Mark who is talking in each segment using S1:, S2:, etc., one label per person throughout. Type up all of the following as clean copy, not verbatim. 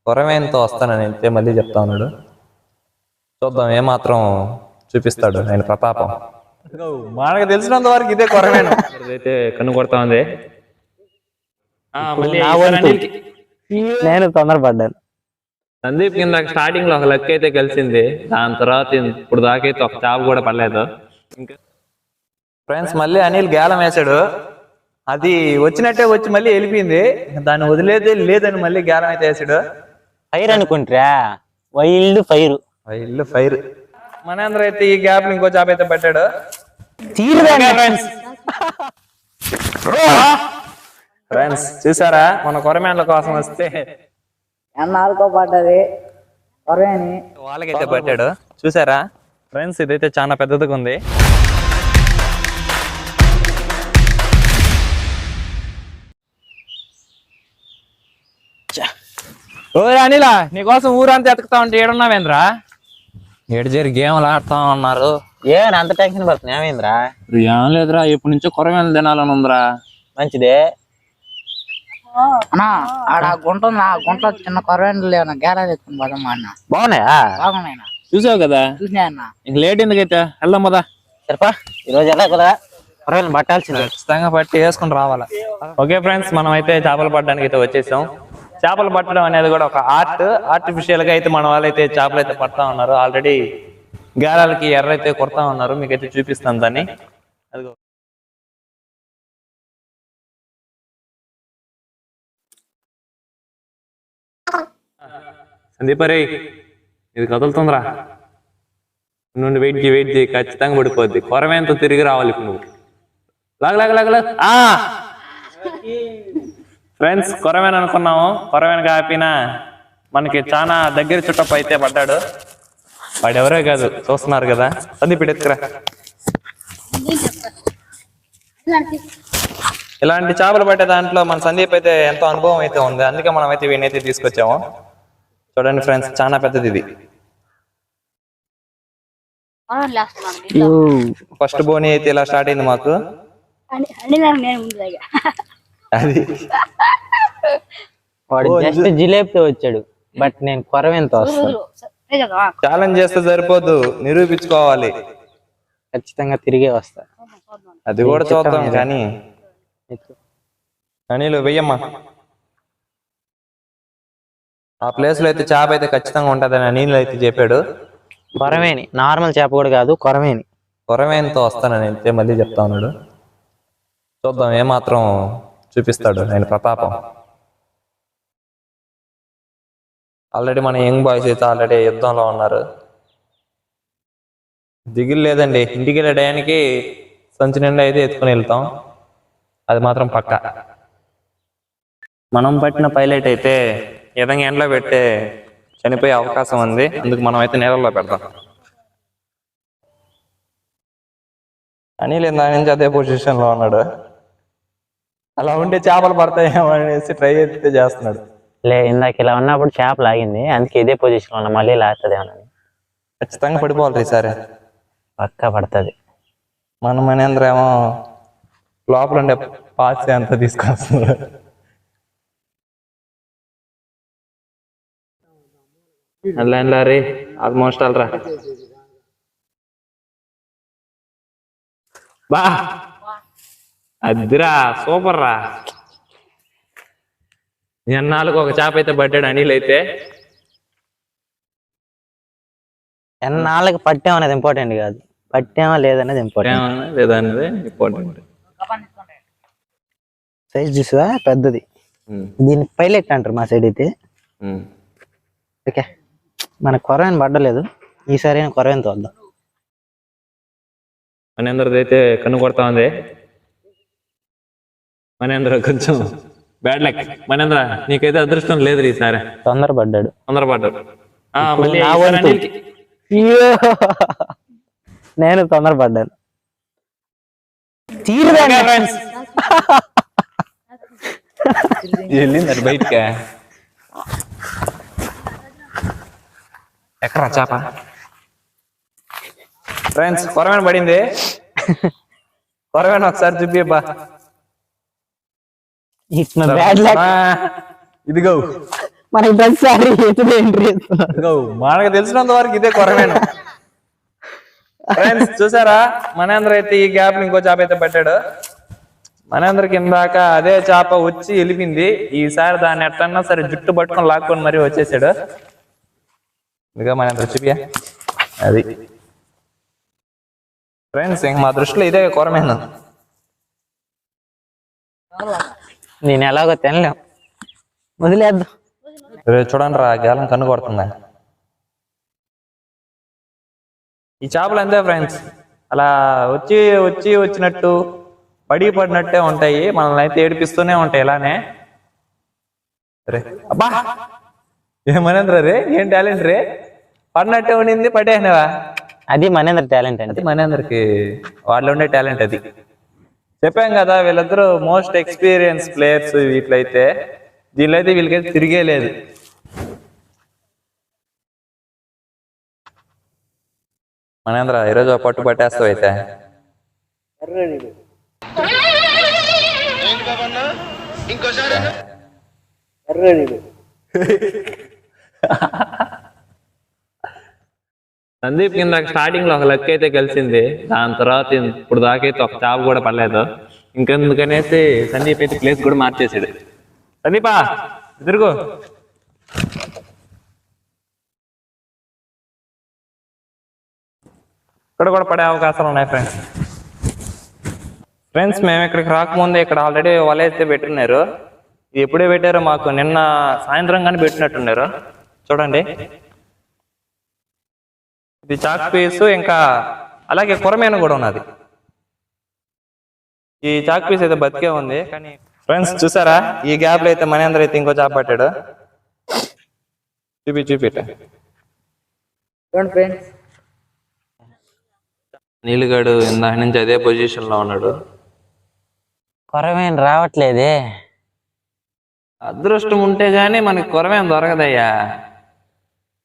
S1: కొరమేంతో వస్తానని అయితే మళ్ళీ చెప్తా ఉన్నాడు. చూద్దాం ఏమాత్రం చూపిస్తాడు ఆయన ప్రతాపం. మనకు తెలిసినంత వరకు ఇదే కొరమేను అయితే కన్ను కొడతా ఉంది.
S2: నేను తొందరపడ్డాను.
S1: సందీప్ కింద స్టార్టింగ్ లో ఒక లక్ అయితే కలిసింది, దాని తర్వాత ఇప్పుడు దాకైతే ఒక చాప కూడా పడలేదు. ఇంకా ఫ్రెండ్స్ మళ్ళీ అనిల్ గేలం వేసాడు, అది వచ్చినట్టే వచ్చి మళ్ళీ వెళ్ళిపోయింది, దాన్ని వదిలేదే లేదని మళ్ళీ గేలం అయితే వేసాడు.
S2: ఫైర్ అనుకుంటారా? Wild fire.
S1: Wild fire. Manendra అయితే ఈ గ్యాప్ ఇంకో చాప అయితే పెట్టాడు. ఫ్రెండ్స్ చూసారా మన కొరమేన్ల కోసం వస్తే
S3: ఎన్నాళ్ళకో పడ్డది కొరమేని
S1: వాళ్ళకైతే పట్టాడు. చూసారా ఫ్రెండ్స్, ఇదైతే చాలా పెద్దదిగా ఉంది. ఓ అనిలా, నీకోసం ఊరంతా ఎతుకుతా ఉంటే ఏడున్నావేంద్రా? ఏడు చేరి గేమ్లు ఆడుతా ఉన్నారు.
S2: ఏమని అంత టెన్షన్ పడుతుంది? ఏమైందిరా?
S1: ఏం లేదురా, ఎప్పటి నుంచో కొరమేన్లు తినాలని ఉందిరా.
S2: మంచిదే
S3: అన్నా. ఆడ గుంట ఉంది, ఆ గుంట చిన్న కొరమేన్లు లేవన్నా గేరా తెచ్చుకుని పోదామా అన్న.
S2: బాగున్నాయా?
S3: బాగున్నాయినా.
S1: చూసావు కదా,
S3: చూసినా అన్న.
S1: ఇంక లేట్ ఎందుకైతే వెళ్దాం కదా.
S2: సరిపా ఈరోజు ఎలా కదా కొరవేలు పట్టాల్సింది,
S1: ఖచ్చితంగా పట్టి వేసుకుని రావాలా. ఓకే ఫ్రెండ్స్, మనం అయితే చేపలు పట్టడానికి అయితే వచ్చేసాం. చేపలు పట్టడం అనేది కూడా ఒక ఆర్టిఫిషియల్ గా అయితే మన వాళ్ళైతే చేపలు అయితే పడతా ఉన్నారు. ఆల్రెడీ గాలాలకి ఎర్ర అయితే కొడతా ఉన్నారు, మీకైతే చూపిస్తాను దాన్ని. అదిగో సందీపరే, ఇది కదులుతుందిరా, నుండి వెయిట్ చేయి, ఖచ్చితంగా పడిపోద్ది. కొరమేంతో తిరిగి రావాలి ఇప్పుడు నువ్వు. లాగలాగలాగలా. ఫ్రెండ్స్ కొరమేన్ అనుకున్నాము, కొరమేన్ కాపినా మనకి చాలా దగ్గర చుట్టపు అయితే పడ్డాడు. వాడు ఎవరే కాదు, చూస్తున్నారు కదా. సందీప్ ఎత్తుకురా. ఇలాంటి చేపలు పట్టే దాంట్లో మన సందీప్ అయితే ఎంతో అనుభవం అయితే ఉంది, అందుకే మనం అయితే వీనైతే తీసుకొచ్చాము. చూడండి ఫ్రెండ్స్, చాలా పెద్దది ఇది. ఫస్ట్ బోని అయితే ఇలా స్టార్ట్ అయింది మాకు. అది
S2: వాడు జస్ట్ జిలేబితో వచ్చాడు, బట్ నేను కొరవేంతో వస్తాను.
S1: ఛాలెంజ్ చేస్తే సరిపోదు, నిరూపించుకోవాలి.
S2: ఖచ్చితంగా తిరిగే వస్తా.
S1: అది కూడా చూద్దాం. కానీ అనిలు వెయ్యమ్మా, ఆ ప్లేస్ లో అయితే చేప అయితే ఖచ్చితంగా ఉంటదని అనిల్ అయితే చెప్పాడు.
S2: కొరమేని, నార్మల్ చేప కూడా కాదు, కొరమేని.
S1: కొరమేన్తో వస్తానని అయితే మళ్ళీ చెప్తా ఉన్నాడు. చూద్దాం ఏమాత్రం చూపిస్తాడు ఆయన ప్రతాపం. ఆల్రెడీ మన యంగ్ బాయ్స్ అయితే ఆల్రెడీ యుద్ధంలో ఉన్నారు. దిగులు లేదండి, ఇంటికి వెళ్ళే టయానికి సంచి నిండా అయితే ఎత్తుకుని వెళ్తాం, అది మాత్రం పక్కా. మనం పట్టిన పైలట్ అయితే ఏదైనా ఎండలో పెట్టే చనిపోయే అవకాశం ఉంది, అందుకు మనం అయితే నీళ్ళలో పెడతాం. అనిల్ దాని నుంచి అదే పొజిషన్ లో ఉన్నాడు. అలా ఉంటే చేపలు పడతాయేమో అనేసి ట్రై అయితే చేస్తున్నాడు.
S2: ఇందాక ఇలా ఉన్నప్పుడు చేప లాగింది, అందుకే ఇదే పొజిషన్ ఉన్నా. మళ్ళీ లాగుతుంది ఏమన్నా.
S1: ఖచ్చితంగా పడిపోవాలి ఈసారి,
S2: పక్కా పడుతుంది.
S1: మన మనేంద్ర ఏమో లోపల ఉండే పాచి అంతా తీసుకొస్తున్నాడు. అల్లా రే, ఆల్మోస్ట్ అల్రా బా, అద్దిరా, సూపర్ రా. ఎన్నాళ్ళకు ఒక చేప అయితే పట్టాడు అనిల్ అయితే.
S2: ఎన్నాళ్ళకి పట్టాం అనేది ఇంపార్టెంట్ కాదు, పట్టామా లేదనేది ఇంపార్టెంట్.
S1: లేదనేది ఇంపార్టెంట్.
S2: సైజ్ చూసా, పెద్దది. దీన్ని పైలెట్ అంటారు మా సైడ్ అయితే. ఓకే, మన కొరవేని పడ్డలేదు, ఈసారి కొరవేని తోద్దాం.
S1: మనేంద్రది అయితే కన్ను కొడతా ఉంది. మనేంద్ర కొంచెం బ్యాడ్ లక్. మనేంద్ర నీకైతే అదృష్టం లేదు ఈసారి,
S2: తొందరపడ్డాడు.
S1: మళ్ళీ
S2: నేను తొందరపడ్డాను.
S1: వెళ్ళింది బయటకే. ఎక్కడా చేప? ఫ్రెండ్స్ కొరమేన పడింది. కొరమేన ఒకసారి చూపిబ్బా.
S2: Bad luck.
S1: ఇదిగో
S2: మనకి ప్రతిసారి ఎత్తుదే ఎంట్రీ ఇస్తున్నారు.
S1: ఇదిగో మనకు తెలిసినంత వరకు ఇదే కొరమేను. ఫ్రెండ్స్ చూసారా, మనేంద్ర అయితే ఈ గ్యాప్ ఇంకో చేప అయితే పట్టాడు. మనేంద్ర కిందాక అదే చేప వచ్చి వెళ్ళిపోయింది. ఈసారి దాన్ని ఎట్టన్నా సరే జుట్టు పట్టుకొని లాక్కొని మరీ వచ్చేసాడు. ఇదిగో మనేంద్ర చూపియా, అది ఫ్రెండ్స్ ఇంక మా దృష్టిలో ఇదే కొరమేను.
S2: నేను ఎలాగో తినలేం, వదిలేద్దాం.
S1: చూడండి రా, గేలం కన్ను కొడుతుందా. ఈ చేపలు అంతే ఫ్రెండ్స్, అలా వచ్చి వచ్చి వచ్చినట్టు పడినట్టే ఉంటాయి, మనల్ని అయితే ఏడిపిస్తూనే ఉంటాయి ఇలానే. రే అబ్బా, ఏమనేంద్ర రే, ఏం టాలెంట్ రే, పడినట్టే ఉండింది పడేసినవా.
S2: అది మనేంద్ర టాలెంట్
S1: అది
S2: అండి.
S1: మనేంద్రకి వాళ్ళు ఉండే టాలెంట్ అది. చెప్పాం కదా వీళ్ళిద్దరూ మోస్ట్ ఎక్స్పీరియన్స్ ప్లేయర్స్ వీటిలైతే. దీనిలో అయితే వీళ్ళకైతే తిరిగే లేదు. మనేంద్ర ఈరోజు పట్టు పట్టేస్తావు అయితే. సందీప్ కింద స్టార్టింగ్ లో ఒక లెక్క అయితే కలిసింది, దాని తర్వాత ఇప్పుడు దాకైతే ఒక చేప కూడా పడలేదు. ఇంకెందుకనేసి సందీప్ అయితే ప్లేస్ కూడా మార్చేసాడు. సందీపా ఎదురుగో. ఇక్కడ కూడా పడే అవకాశాలు ఉన్నాయి ఫ్రెండ్స్. ఫ్రెండ్స్ మేము ఇక్కడికి రాకముందే ఇక్కడ ఆల్రెడీ వల అయితే పెట్టున్నారు. ఇది ఎప్పుడే పెట్టారో మాకు నిన్న సాయంత్రం కానీ పెట్టినట్టున్నారు. చూడండి, ఇది చాక్ పీస్, ఇంకా అలాగే కొరమేను కూడా ఉన్నది. ఈ చాక్ పీస్ అయితే బతికే ఉంది. కానీ ఫ్రెండ్స్ చూసారా, ఈ గ్యాప్ లో అయితే మనేంద్ర అయితే ఇంకో చేప పట్టాడు. చూపిట
S3: ఫ్రెండ్స్
S1: నీలుగాడు ఇందాక నుంచి అదే పొజిషన్ లో ఉన్నాడు.
S2: కొరమేను రావట్లేదే.
S1: అదృష్టం ఉంటే గానీ మనకి కొరమేను దొరకదయ్యా.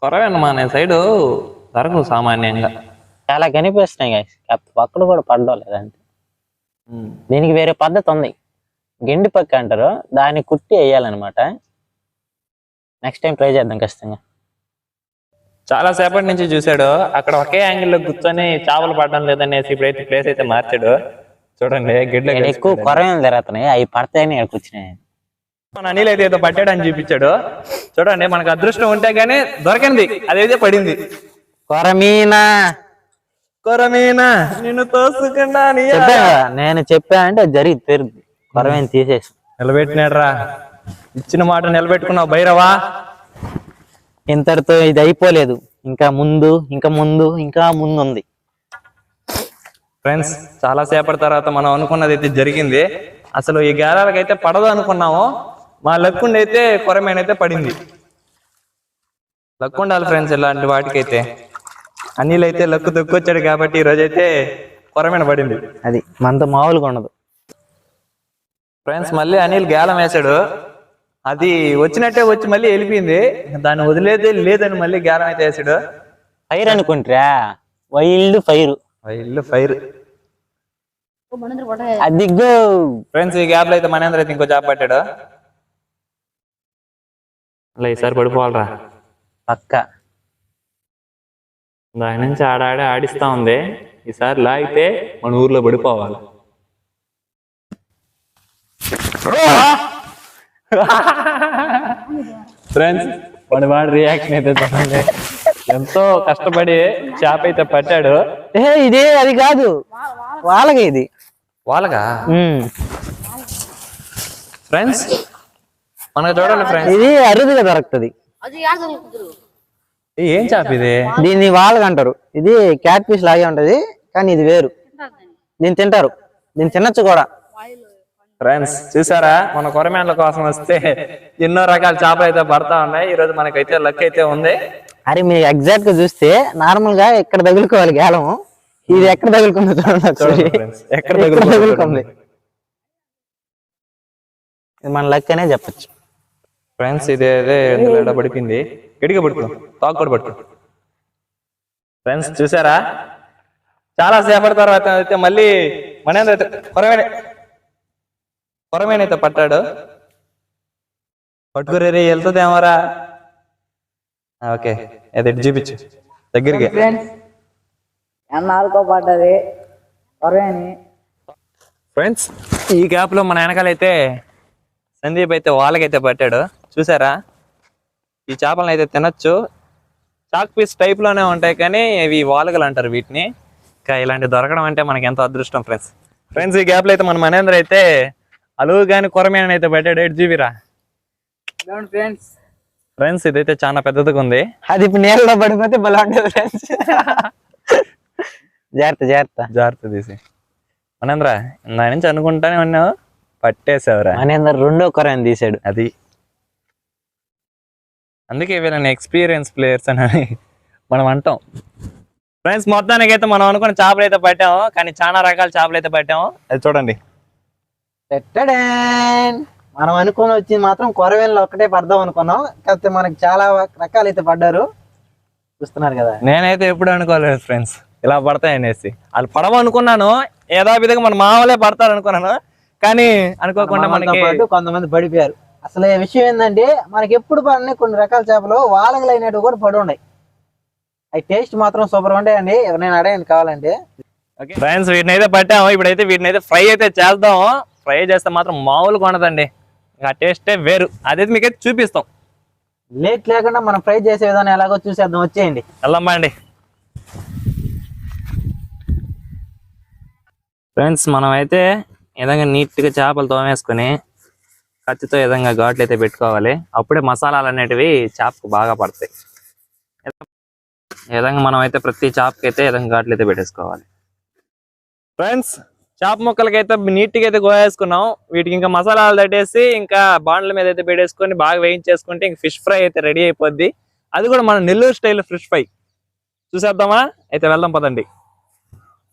S1: కొరమేను మన సైడు దొరకదు సామాన్యంగా.
S2: చాలా కనిపిస్తున్నాయి గాయస్, పక్కన కూడా పడ్డం లేదంటే. దీనికి వేరే పద్ధతి ఉంది, గెండి పక్క అంటారు, దాన్ని కుట్టి వేయాలన్నమాట. నెక్స్ట్ టైం ట్రై చేద్దాం ఖచ్చితంగా.
S1: చాలా సేపటి నుంచి చూశాడు, అక్కడ ఒకే యాంగిల్లో కూర్చొని చేపలు పడడం లేదనేసి ఇప్పుడైతే ప్లేస్ అయితే మార్చాడు. చూడండి గిడ్ల
S2: ఎక్కువ కొరమేను తిరుగుతున్నాయి, అవి పడతాయని ఇక్కడ కూర్చున్నాయి.
S1: మన అనిల్ అయితే ఏదో పట్టాడు అని చూపించాడు. చూడండి, మనకు అదృష్టం ఉంటే గానీ దొరకంది అదైతే పడింది. కొరమీనా నిన్ను తోసుకున్నా
S2: నేను చెప్పా అంటే అది జరిగి తీరుద్ది. కొరమేను తీసేసి
S1: నిలబెట్టినాడు రా, ఇచ్చిన మాట నిలబెట్టుకున్నావు భైరవా.
S2: ఇంతటితో ఇది అయిపోలేదు, ఇంకా ముందు ఉంది.
S1: ఫ్రెండ్స్ చాలా సేపటి తర్వాత మనం అనుకున్నది అయితే జరిగింది. అసలు ఈ గేరాలకైతే పడదు అనుకున్నాము, మా లక్కుండి అయితే కొరమేనైతే పడింది. లక్కు ఉండాలి ఫ్రెండ్స్ ఇలాంటి వాటికైతే. అనిల్ అయితే లక్కు దొక్కొచ్చాడు కాబట్టి ఈ రోజైతే కొరమేన పడింది.
S2: అది మనతో మామూలుగా ఉండదు
S1: ఫ్రెండ్స్. మళ్ళీ అనిల్ గేలం వేసాడు, అది వచ్చినట్టే వచ్చి మళ్ళీ వెళ్ళిపోయింది. దాన్ని వదిలేదే లేదని మళ్ళీ గేలం అయితే వేసాడు.
S2: ఫైర్ అనుకుంటారా, వైల్డ్ ఫైర్. అదిగో
S1: ఫ్రెండ్స్ ఈ గ్యాప్ లో అయితే మనేంద్ర అయితే ఇంకో జాబ్ పట్టాడు. అలా ఈసారి పడిపోవాలరా
S2: పక్క.
S1: దాని నుంచి ఆడిస్తా ఉంది. ఈసారి లాగితే మన ఊర్లో పడిపోవాలి. ఫ్రెండ్స్ వాడి రియాక్షన్ అయితే చూడండి, ఎంతో కష్టపడి చేప అయితే పట్టాడు.
S2: ఇదే అది కాదు, వాళ్ళగా ఇది
S1: వాళ్ళగా ఫ్రెండ్స్ మనకు చూడండి ఫ్రెండ్స్,
S2: ఇది అరుదుగా దొరుకుతుంది.
S1: ఏం చేప ఇది?
S2: దీన్ని వాళ్ళగా అంటారు. ఇది క్యాట్ ఫిష్ లాగే ఉంటది, కానీ ఇది వేరు. దీన్ని తింటారు, దీన్ని తినచ్చు కూడా.
S1: ఫ్రెండ్స్ చూసారా, మన కొరమేన్ల కోసం వస్తే ఎన్నో రకాల చేపలు అయితే పడతా ఉన్నాయి. ఈ రోజు మనకైతే లక్ అయితే ఉంది.
S2: అరే మీరు ఎగ్జాక్ట్ గా చూస్తే నార్మల్ గా ఎక్కడ తగులుకోవాలి గేలం, ఇది ఎక్కడ తగులుకుందో చూడండి. ఎక్కడ తగులుకుంది, మన లక్ అనే చెప్పచ్చు
S1: ఫ్రెండ్స్. ఇదే పడిపోయింది, గడిగా పడుకో, తాకు కూడా పడుకో. ఫ్రెండ్స్ చూసారా, చాలా సేపటి తర్వాత అయితే మళ్ళీ మనేంద్ర అయితే కొరమేనైతే పట్టాడు. పట్టుకురే వెళ్తుందేమోరా. ఓకే అది ఇటు చూపించు దగ్గరికి.
S3: ఫ్రెండ్స్ ఎన్నాళ్ళకో పడ్డది కొరవేని.
S1: ఫ్రెండ్స్ ఈ గ్యాప్ లో మన వెనకాలైతే సందీప్ అయితే వాళ్ళకైతే పట్టాడు చూసారా. ఈ చేపలను అయితే తినొచ్చు, చాక్ పీస్ టైప్ లోనే ఉంటాయి కానీ ఇవి వాలుగలు అంటారు వీటిని. ఇంకా ఇలాంటి దొరకడం అంటే మనకి ఎంతో అదృష్టం ఫ్రెండ్స్. ఫ్రెండ్స్ ఈ గ్యాప్ లో అయితే మన మనేంద్ర అయితే అలుగు కానీ కొరమేనని అయితే పట్టాడు. 8 GB రా
S3: ఫ్రెండ్స్.
S1: ఫ్రెండ్స్ ఇదైతే చాలా పెద్దదిగా ఉంది.
S2: అది ఇప్పుడు నీళ్ళలో పడిపోతే బలం ఉండదు ఫ్రెండ్స్. జాగ్రత్త జాగ్రత్త
S1: జాగ్రత్త తీసి. మనేంద్ర నా నుంచి అనుకుంటానే ఉన్నావు, పట్టేసావురా.
S2: మనేందర్ రెండో కొరని తీసాడు.
S1: అది అందుకే వీళ్ళని ఎక్స్పీరియన్స్ ప్లేయర్స్ అని మనం అంటాం. ఫ్రెండ్స్ మొత్తానికి అయితే మనం అనుకున్న చేపలు అయితే పట్టాము, కానీ చాలా రకాల చేపలు అయితే పట్టాము. అది చూడండి.
S2: మనం అనుకుని వచ్చింది మాత్రం కొరవేళ్ళు ఒక్కటే పడదాం అనుకున్నాం, కాకపోతే మనకి చాలా రకాలు అయితే పడ్డారు చూస్తున్నారు కదా.
S1: నేనైతే ఎప్పుడు అనుకోలేదు ఫ్రెండ్స్ ఇలా పడతాయి అనేసి. వాళ్ళు పడవనుకున్నాను, ఏదో విధంగా మన మామూలే పడతారు అనుకున్నాను, కానీ అనుకోకుండా మనకి
S2: కొంతమంది పడిపోయారు. అసలు ఈ విషయం ఏంటంటే మనకి ఎప్పుడు పడినాయి కొన్ని రకాల చేపలు వాలగలు అయినట్టు కూడా పడి ఉన్నాయి. అవి టేస్ట్ మాత్రం సూపర్ ఉంటాయండి. నేను అడగండి కావాలంటే.
S1: ఫ్రెండ్స్ వీటిని అయితే పట్టాము, ఇప్పుడైతే వీటిని అయితే ఫ్రై అయితే చేద్దాము. ఫ్రై చేస్తే మాత్రం మామూలుగా ఉండదండి, ఇంకా టేస్టే వేరు. అదైతే మీకైతే చూపిస్తాం.
S2: లేట్ లేకుండా మనం ఫ్రై చేసే విధానం ఎలాగో చూసేద్దాం, వచ్చేయండి
S1: వెళ్దామా అండి. ఫ్రెండ్స్ మనం అయితే ఈ విధంగా నీట్గా చేపలు తోమేసుకొని కత్తితో ఈ విధంగా ఘాట్లు అయితే పెట్టుకోవాలి. అప్పుడే మసాలాలు అనేటివి చేపకు బాగా పడతాయి. ఈ విధంగా మనం అయితే ప్రతి చేపకి అయితే ఈ విధంగా ఘాట్లు అయితే పెట్టేసుకోవాలి. ఫ్రెండ్స్ చేప ముక్కలకి అయితే నీట్గా అయితే గోయేసుకున్నాం. వీటికి ఇంకా మసాలాలు తట్టేసి ఇంకా బాండ్ల మీద అయితే పెట్టేసుకొని బాగా వేయించేసుకుంటే ఇంక ఫిష్ ఫ్రై అయితే రెడీ అయిపోద్ది. అది కూడా మన నెల్లూరు స్టైల్ ఫిష్ ఫ్రై చూసేద్దామా. అయితే వెళ్దాం పదండి.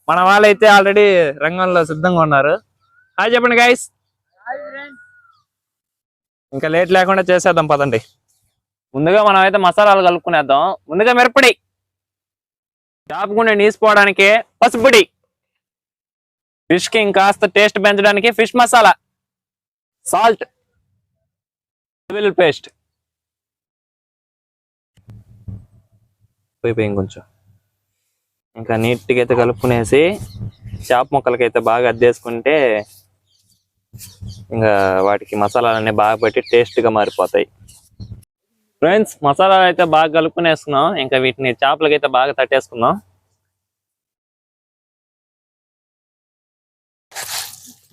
S1: మన వాళ్ళైతే ఆల్రెడీ రంగంలో సిద్ధంగా ఉన్నారు. హాయ్ చెప్పండి గైస్. ఇంకా లేట్ లేకుండా చేసేద్దాం పదండి. ముందుగా మనం అయితే మసాలాలు కలుపుకునేద్దాం. ముందుగా మిరప్పొడి, చేపకుండే నీసిపోవడానికి పసుపుడి, ఫిష్ కి ఇంకాస్త టేస్ట్ పెంచడానికి ఫిష్ మసాలా, సాల్ట్, వెల్లుల్లి పేస్ట్ పోయిపోయింది కొంచెం. ఇంకా నీట్గా అయితే కలుపుకునేసి చేప ముక్కలకైతే బాగా అద్దేసుకుంటే ఇంకా వాటికి మసాలాలన్నీ బాగా పెట్టి టేస్ట్గా మారిపోతాయి. ఫ్రెండ్స్ మసాలాలు అయితే బాగా కలుపుకునేసుకున్నాం. ఇంకా వీటిని చేపలకైతే బాగా తట్టేసుకుందాం.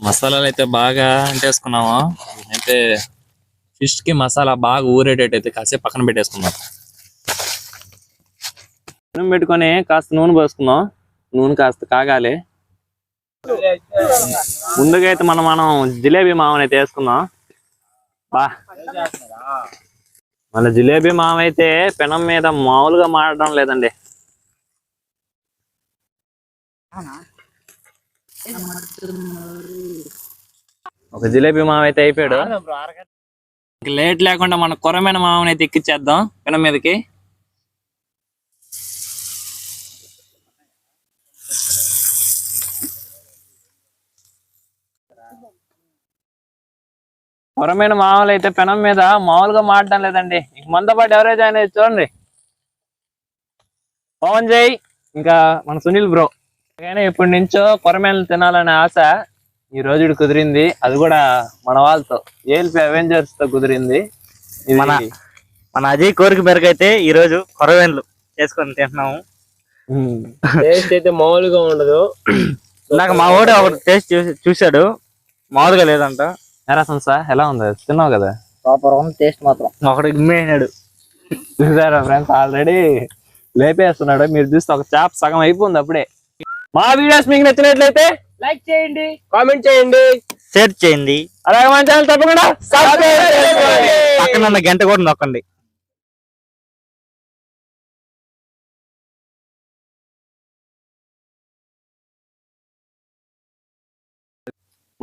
S1: మసాలాలు అయితే బాగా అంటేసుకున్నాము. అయితే ఫిష్ కి మసాలా బాగా ఊరేటట్టు అయితే కాసేపు పక్కన పెట్టేసుకుందాం. నూనె పెట్టుకొని కాస్త నూనె పోసుకుందాం. నూనె కాస్త కాగాలి. ముందుగా అయితే మనం జిలేబీ మామని అయితే వేసుకుందాం. మన జిలేబీ మామ అయితే పెనం మీద మామూలుగా మాడడం లేదండి. ఒక జిలేబీ మామ అయితే అయిపోయాడు. లేట్ లేకుండా మన కొరమైన మామని అయితే ఎక్కిచ్చేద్దాం పెనం మీదకి. కొరమైన మామూలు అయితే పెనం మీద మామూలుగా మాడడం లేదండి. ఇంక మనతో పాటు ఎవరైతే అనేది చూడండి, పవన్ జై ఇంకా మన సునీల్ బ్రో. కానీ ఇప్పటి నుంచో కొరమేనలు తినాలనే ఆశ ఈ రోజు కుదిరింది. అది కూడా మన వాళ్ళతో ఏఎల్పి అవెంజర్స్ తో కుదిరింది.
S2: మన అజయ్ కోరిక మేరకు అయితే ఈ రోజు కొరవేన్లు చేసుకొని తింటున్నాము.
S4: టేస్ట్ అయితే మామూలుగా ఉండదు.
S2: నాకు మా వాడు ఒకటి టేస్ట్ చూశాడు, మామూలుగా లేదంట.
S1: ఎలా ఉంది? తిన్నావు కదా,
S3: సూపర్ ఉంది టేస్ట్ మాత్రం.
S2: ఒకటి గుమ్మేసినాడు.
S1: చూసారా ఫ్రెండ్స్, ఆల్రెడీ లేపేస్తున్నాడు. మీరు చూస్తే ఒక చేప సగం అయిపోయింది అప్పుడే. మా వీడియోస్ మీకు నచ్చినట్లయితే
S3: లైక్ చేయండి,
S4: కామెంట్ చేయండి,
S2: షేర్ చేయండి,
S1: అలాగే మన ఛానల్ తప్పకుండా సబ్స్క్రైబ్ చేసుకోండి.
S2: పక్కన ఉన్న గంట కూడా నొక్కండి.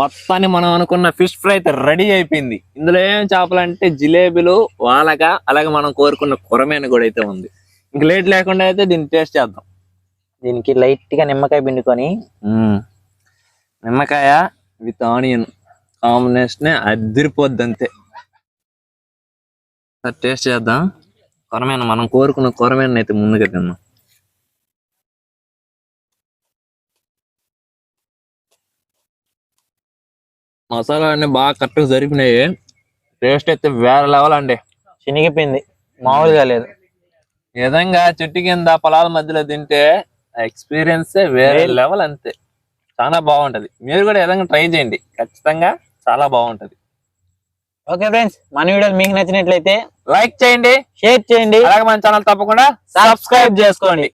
S1: మొత్తాన్ని మనం అనుకున్న ఫిష్ ఫ్రై అయితే రెడీ అయిపోయింది. ఇందులో ఏం చేపలు అంటే జిలేబీలు, వాలగా, అలాగే మనం కోరుకున్న కొరమేను కూడా అయితే ఉంది. ఇంక లేట్ లేకుండా అయితే దీన్ని టేస్ట్ చేద్దాం.
S2: దీనికి లైట్ గా నిమ్మకాయ పిండుకొని,
S1: నిమ్మకాయ విత్ ఆనియన్ కాంబినేషన్ అదిరిపోద్ది అంతే. టేస్ట్ చేద్దాం. కొరమేన మనం కోరుకున్న కొరమేన అయితే ముందుగా తిన్నాం. మసాలా అన్ని బాగా కరెక్ట్గా జరిపినాయి. టేస్ట్ అయితే వేరే లెవెల్ అండి.
S2: చినిగిపోయింది, మామూలుగా లేదు.
S1: ఈ విధంగా చెట్టు కింద పొలాల మధ్యలో తింటే ఎక్స్పీరియన్స్ వేరే లెవెల్. అంతే, చాలా బాగుంటది. మీరు కూడా ఈ విధంగా ట్రై చేయండి, ఖచ్చితంగా చాలా బాగుంటది.
S2: ఓకే ఫ్రెండ్స్, మన వీడియోలు మీకు నచ్చినట్లయితే
S1: లైక్ చేయండి,
S2: షేర్ చేయండి,
S1: అలాగే మన ఛానల్ తప్పకుండా
S2: సబ్స్క్రైబ్ చేసుకోండి.